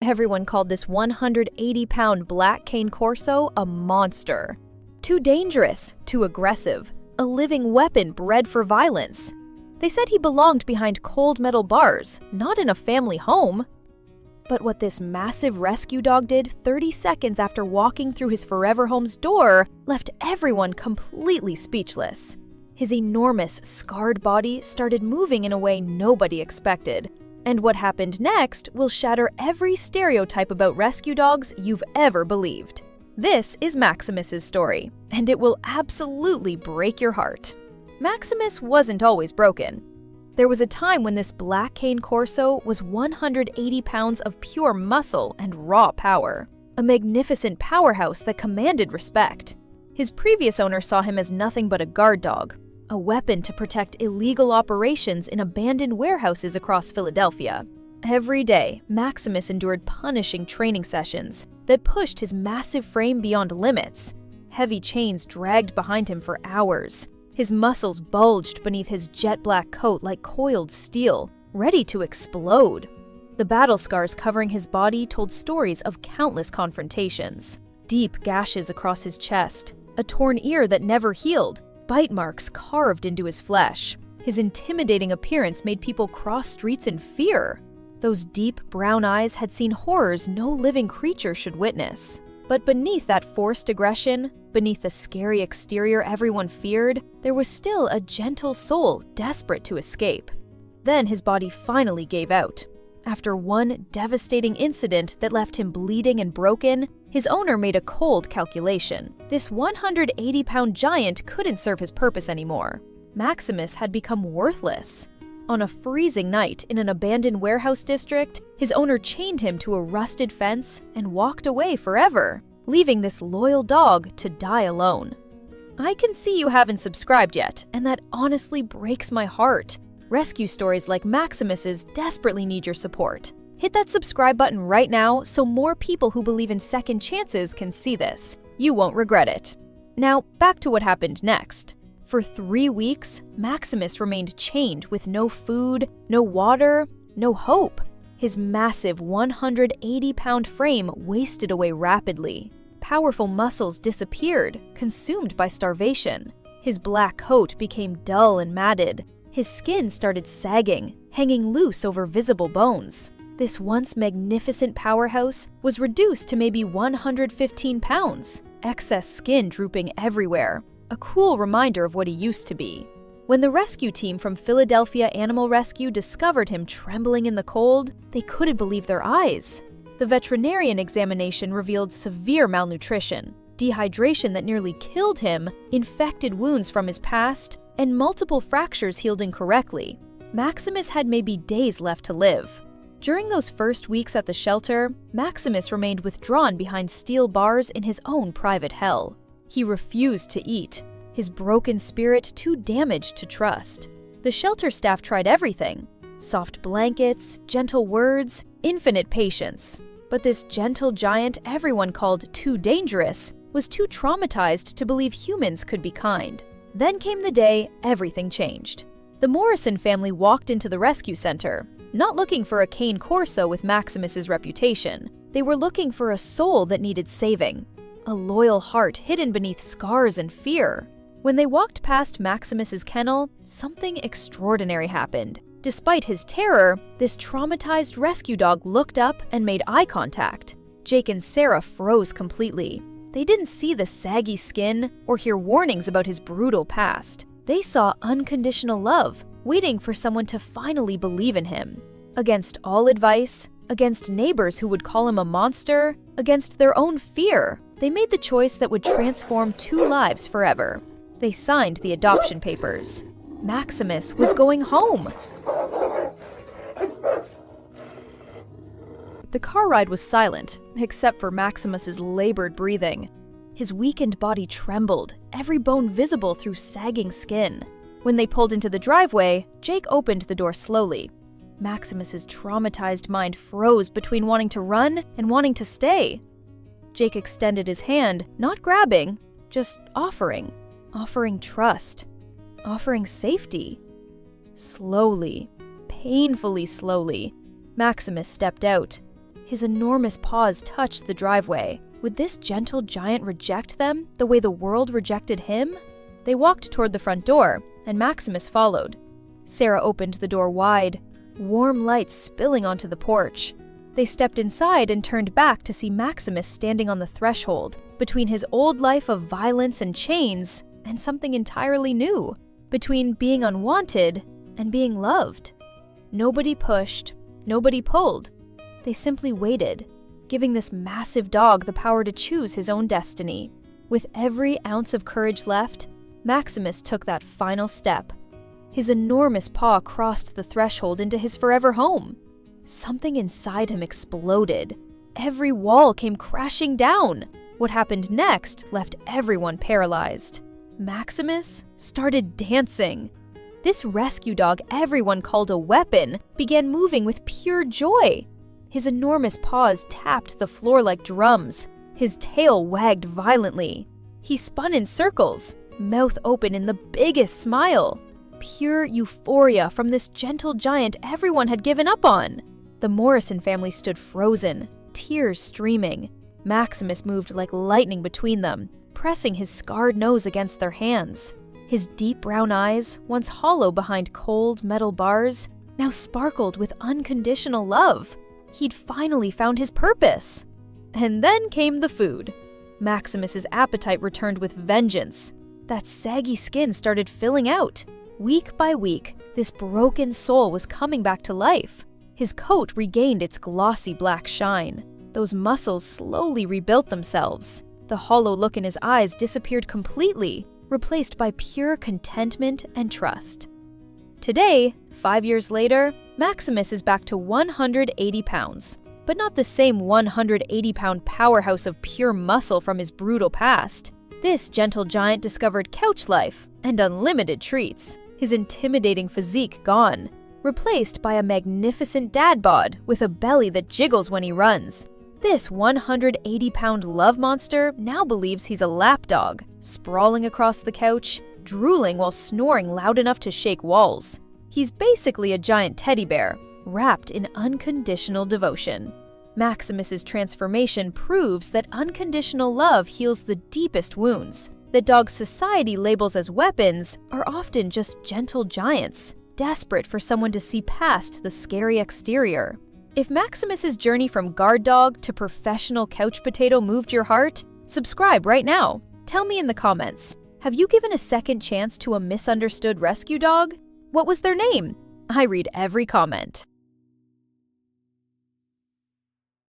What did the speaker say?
Everyone called this 180-pound black Cane Corso a monster. Too dangerous, too aggressive, a living weapon bred for violence. They said he belonged behind cold metal bars, not in a family home. But what this massive rescue dog did 30 seconds after walking through his forever home's door left everyone completely speechless. His enormous, scarred body started moving in a way nobody expected. And what happened next will shatter every stereotype about rescue dogs you've ever believed. This is Maximus's story, and it will absolutely break your heart. Maximus wasn't always broken. There was a time when this black Cane Corso was 180 pounds of pure muscle and raw power, a magnificent powerhouse that commanded respect. His previous owner saw him as nothing but a guard dog, a weapon to protect illegal operations in abandoned warehouses across Philadelphia. Every day, Maximus endured punishing training sessions that pushed his massive frame beyond limits. Heavy chains dragged behind him for hours. His muscles bulged beneath his jet-black coat like coiled steel, ready to explode. The battle scars covering his body told stories of countless confrontations. Deep gashes across his chest, a torn ear that never healed, bite marks carved into his flesh. His intimidating appearance made people cross streets in fear. Those deep brown eyes had seen horrors no living creature should witness. But beneath that forced aggression, beneath the scary exterior everyone feared, there was still a gentle soul desperate to escape. Then his body finally gave out. After one devastating incident that left him bleeding and broken, his owner made a cold calculation. This 180-pound giant couldn't serve his purpose anymore. Maximus had become worthless. On a freezing night in an abandoned warehouse district, his owner chained him to a rusted fence and walked away forever, leaving this loyal dog to die alone. I can see you haven't subscribed yet, and that honestly breaks my heart. Rescue stories like Maximus's desperately need your support. Hit that subscribe button right now so more people who believe in second chances can see this. You won't regret it. Now, back to what happened next. For 3 weeks, Maximus remained chained with no food, no water, no hope. His massive 180-pound frame wasted away rapidly. Powerful muscles disappeared, consumed by starvation. His black coat became dull and matted. His skin started sagging, hanging loose over visible bones. This once magnificent powerhouse was reduced to maybe 115 pounds, excess skin drooping everywhere, a cruel reminder of what he used to be. When the rescue team from Philadelphia Animal Rescue discovered him trembling in the cold, they couldn't believe their eyes. The veterinarian examination revealed severe malnutrition, dehydration that nearly killed him, infected wounds from his past, and multiple fractures healed incorrectly. Maximus had maybe days left to live. During those first weeks at the shelter, Maximus remained withdrawn behind steel bars in his own private hell. He refused to eat, his broken spirit too damaged to trust. The shelter staff tried everything: soft blankets, gentle words, infinite patience. But this gentle giant everyone called too dangerous was too traumatized to believe humans could be kind. Then came the day everything changed. The Morrison family walked into the rescue center, not looking for a Cane Corso with Maximus's reputation. They were looking for a soul that needed saving, a loyal heart hidden beneath scars and fear. When they walked past Maximus's kennel, something extraordinary happened. Despite his terror, this traumatized rescue dog looked up and made eye contact. Jake and Sarah froze completely. They didn't see the saggy skin or hear warnings about his brutal past. They saw unconditional love, waiting for someone to finally believe in him. Against all advice, against neighbors who would call him a monster, against their own fear, they made the choice that would transform 2 lives forever. They signed the adoption papers. Maximus was going home. The car ride was silent, except for Maximus's labored breathing. His weakened body trembled, every bone visible through sagging skin. When they pulled into the driveway, Jake opened the door slowly. Maximus's traumatized mind froze between wanting to run and wanting to stay. Jake extended his hand, not grabbing, just offering trust, offering safety. Slowly, painfully slowly, Maximus stepped out. His enormous paws touched the driveway. Would this gentle giant reject them the way the world rejected him? They walked toward the front door, and Maximus followed. Sarah opened the door wide, warm light spilling onto the porch. They stepped inside and turned back to see Maximus standing on the threshold, between his old life of violence and chains and something entirely new, between being unwanted and being loved. Nobody pushed, nobody pulled. They simply waited, giving this massive dog the power to choose his own destiny. With every ounce of courage left, Maximus took that final step. His enormous paw crossed the threshold into his forever home. Something inside him exploded. Every wall came crashing down. What happened next left everyone paralyzed. Maximus started dancing. This rescue dog everyone called a weapon began moving with pure joy. His enormous paws tapped the floor like drums. His tail wagged violently. He spun in circles, mouth open in the biggest smile. Pure euphoria from this gentle giant everyone had given up on. The Morrison family stood frozen, tears streaming. Maximus moved like lightning between them, pressing his scarred nose against their hands. His deep brown eyes, once hollow behind cold metal bars, now sparkled with unconditional love. He'd finally found his purpose. And then came the food. Maximus's appetite returned with vengeance. That saggy skin started filling out. Week by week, this broken soul was coming back to life. His coat regained its glossy black shine. Those muscles slowly rebuilt themselves. The hollow look in his eyes disappeared completely, replaced by pure contentment and trust. Today, 5 years later, Maximus is back to 180 pounds, but not the same 180-pound powerhouse of pure muscle from his brutal past. This gentle giant discovered couch life and unlimited treats, his intimidating physique gone, replaced by a magnificent dad bod with a belly that jiggles when he runs. This 180-pound love monster now believes he's a lapdog, sprawling across the couch, drooling while snoring loud enough to shake walls. He's basically a giant teddy bear, wrapped in unconditional devotion. Maximus's transformation proves that unconditional love heals the deepest wounds. That dogs society labels as weapons are often just gentle giants, desperate for someone to see past the scary exterior. If Maximus's journey from guard dog to professional couch potato moved your heart, subscribe right now. Tell me in the comments, have you given a second chance to a misunderstood rescue dog? What was their name? I read every comment.